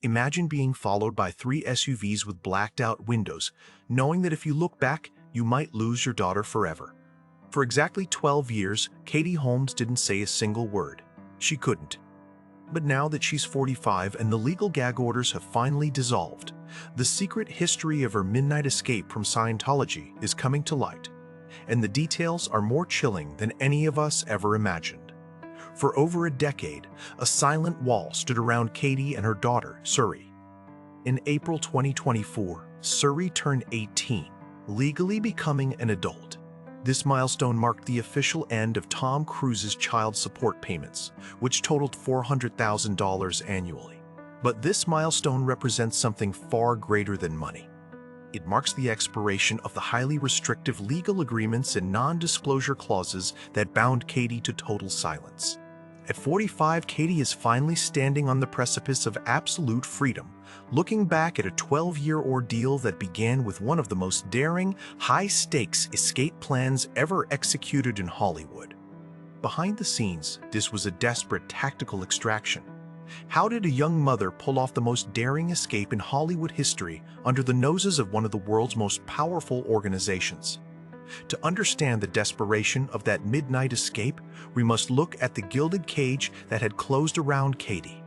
Imagine being followed by 3 SUVs with blacked-out windows, knowing that if you look back, you might lose your daughter forever. For exactly 12 years, Katie Holmes didn't say a single word. She couldn't. But now that she's 45 and the legal gag orders have finally dissolved, the secret history of her midnight escape from Scientology is coming to light, and the details are more chilling than any of us ever imagined. For over a decade, a silent wall stood around Katie and her daughter, Suri. In April 2024, Suri turned 18, legally becoming an adult. This milestone marked the official end of Tom Cruise's child support payments, which totaled $400,000 annually. But this milestone represents something far greater than money. It marks the expiration of the highly restrictive legal agreements and non-disclosure clauses that bound Katie to total silence. At 45, Katie is finally standing on the precipice of absolute freedom, looking back at a 12-year ordeal that began with one of the most daring, high-stakes escape plans ever executed in Hollywood. Behind the scenes, this was a desperate tactical extraction. How did a young mother pull off the most daring escape in Hollywood history under the noses of one of the world's most powerful organizations? To understand the desperation of that midnight escape, we must look at the gilded cage that had closed around Katie.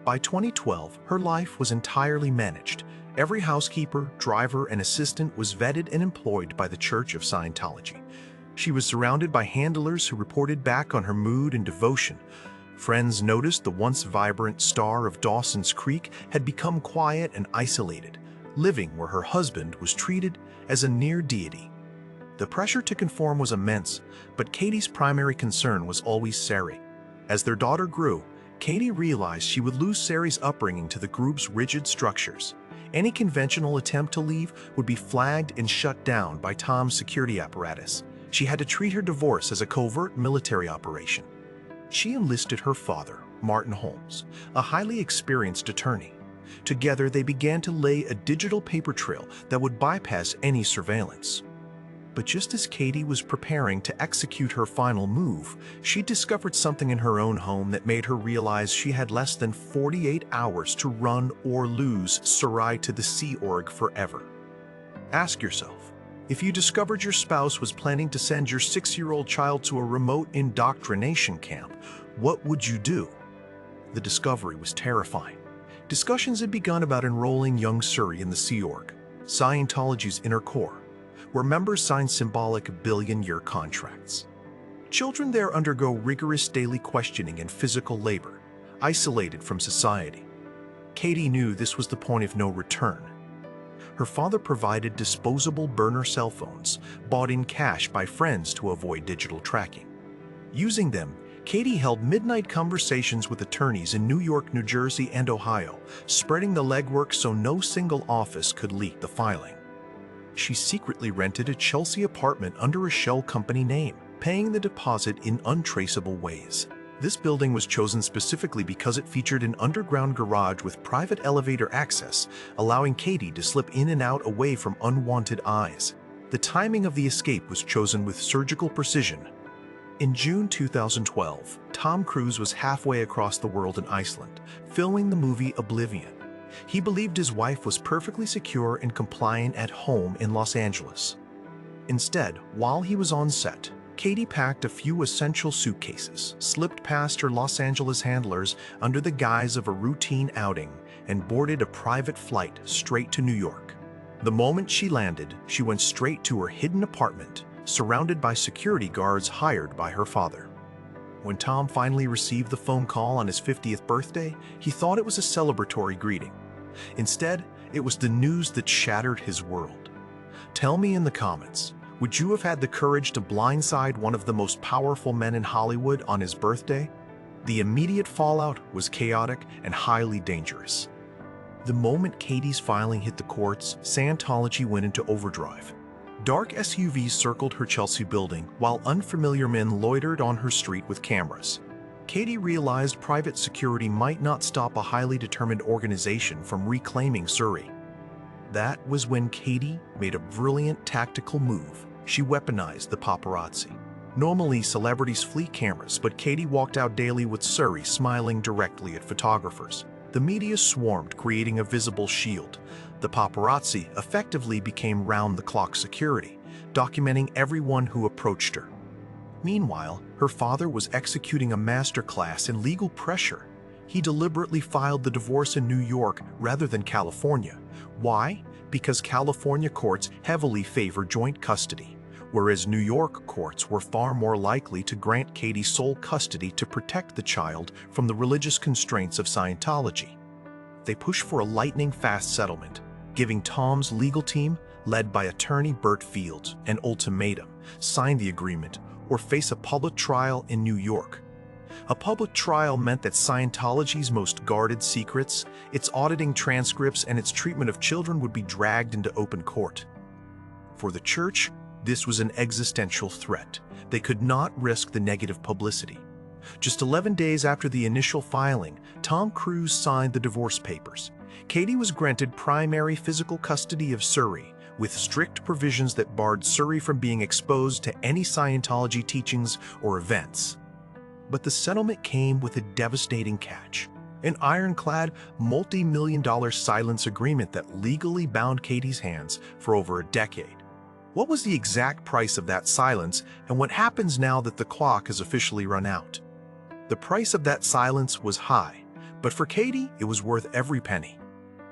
By 2012, her life was entirely managed. Every housekeeper, driver, and assistant was vetted and employed by the Church of Scientology. She was surrounded by handlers who reported back on her mood and devotion. Friends noticed the once vibrant star of Dawson's Creek had become quiet and isolated, living where her husband was treated as a near deity. The pressure to conform was immense, but Katie's primary concern was always Suri. As their daughter grew, Katie realized she would lose Suri's upbringing to the group's rigid structures. Any conventional attempt to leave would be flagged and shut down by Tom's security apparatus. She had to treat her divorce as a covert military operation. She enlisted her father, Martin Holmes, a highly experienced attorney. Together, they began to lay a digital paper trail that would bypass any surveillance. But just as Katie was preparing to execute her final move, she discovered something in her own home that made her realize she had less than 48 hours to run or lose Suri to the Sea Org forever. Ask yourself, if you discovered your spouse was planning to send your 6-year-old child to a remote indoctrination camp, what would you do? The discovery was terrifying. Discussions had begun about enrolling young Suri in the Sea Org, Scientology's inner core, where members sign symbolic billion-year contracts. Children there undergo rigorous daily questioning and physical labor, isolated from society. Katie knew this was the point of no return. Her father provided disposable burner cell phones, bought in cash by friends to avoid digital tracking. Using them, Katie held midnight conversations with attorneys in New York, New Jersey, and Ohio, spreading the legwork so no single office could leak the filing. She secretly rented a Chelsea apartment under a shell company name, paying the deposit in untraceable ways. This building was chosen specifically because it featured an underground garage with private elevator access, allowing Katie to slip in and out away from unwanted eyes. The timing of the escape was chosen with surgical precision. In June 2012, Tom Cruise was halfway across the world in Iceland, filming the movie Oblivion. He believed his wife was perfectly secure and compliant at home in Los Angeles. Instead, while he was on set, Katie packed a few essential suitcases, slipped past her Los Angeles handlers under the guise of a routine outing, and boarded a private flight straight to New York. The moment she landed, she went straight to her hidden apartment, surrounded by security guards hired by her father. When Tom finally received the phone call on his 50th birthday, he thought it was a celebratory greeting. Instead, it was the news that shattered his world. Tell me in the comments, would you have had the courage to blindside one of the most powerful men in Hollywood on his birthday? The immediate fallout was chaotic and highly dangerous. The moment Katie's filing hit the courts, Scientology went into overdrive. Dark SUVs circled her Chelsea building, while unfamiliar men loitered on her street with cameras. Katie realized private security might not stop a highly determined organization from reclaiming Suri. That was when Katie made a brilliant tactical move. She weaponized the paparazzi. Normally, celebrities flee cameras, but Katie walked out daily with Suri smiling directly at photographers. The media swarmed, creating a visible shield. The paparazzi effectively became round-the-clock security, documenting everyone who approached her. Meanwhile, her father was executing a masterclass in legal pressure. He deliberately filed the divorce in New York rather than California. Why? Because California courts heavily favor joint custody, whereas New York courts were far more likely to grant Katie sole custody to protect the child from the religious constraints of Scientology. They pushed for a lightning-fast settlement, giving Tom's legal team, led by attorney Burt Fields, an ultimatum: sign the agreement or face a public trial in New York. A public trial meant that Scientology's most guarded secrets, its auditing transcripts, and its treatment of children would be dragged into open court. For the church, this was an existential threat. They could not risk the negative publicity. Just 11 days after the initial filing, Tom Cruise signed the divorce papers. Katie was granted primary physical custody of Suri, with strict provisions that barred Suri from being exposed to any Scientology teachings or events. But the settlement came with a devastating catch: an ironclad, multi-million-dollar silence agreement that legally bound Katie's hands for over a decade. What was the exact price of that silence, and what happens now that the clock has officially run out? The price of that silence was high, but for Katie, it was worth every penny.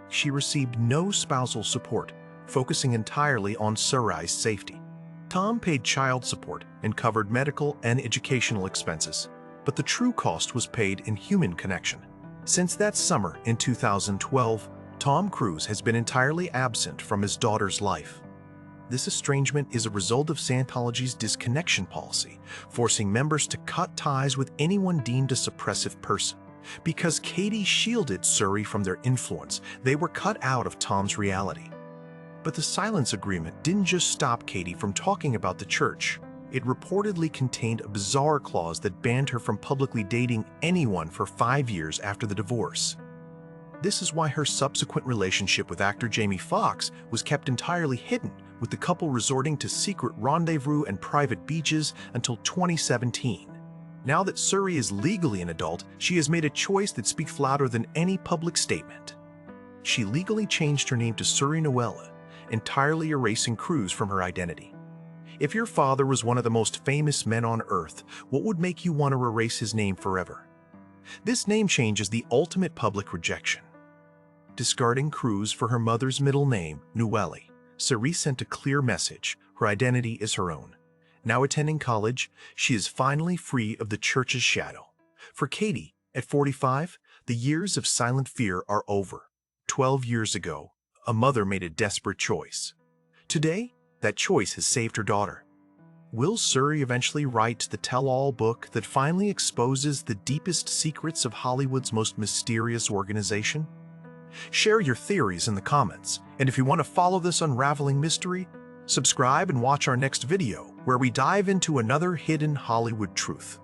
She received no spousal support, focusing entirely on Suri's safety. Tom paid child support and covered medical and educational expenses, but the true cost was paid in human connection. Since that summer in 2012, Tom Cruise has been entirely absent from his daughter's life. This estrangement is a result of Scientology's disconnection policy, forcing members to cut ties with anyone deemed a suppressive person. Because Katie shielded Suri from their influence, they were cut out of Tom's reality. But the silence agreement didn't just stop Katie from talking about the church. It reportedly contained a bizarre clause that banned her from publicly dating anyone for 5 years after the divorce. This is why her subsequent relationship with actor Jamie Foxx was kept entirely hidden, with the couple resorting to secret rendezvous and private beaches until 2017. Now that Suri is legally an adult, she has made a choice that speaks louder than any public statement. She legally changed her name to Suri Noelle, entirely erasing Cruise from her identity. If your father was one of the most famous men on earth, what would make you want to erase his name forever? This name change is the ultimate public rejection. Discarding Cruise for her mother's middle name, Noelle, Suri sent a clear message: her identity is her own. Now attending college, she is finally free of the church's shadow. For Katie, at 45, the years of silent fear are over. 12 years ago, a mother made a desperate choice. Today, that choice has saved her daughter. Will Suri eventually write the tell-all book that finally exposes the deepest secrets of Hollywood's most mysterious organization? Share your theories in the comments, and if you want to follow this unraveling mystery, subscribe and watch our next video, where we dive into another hidden Hollywood truth.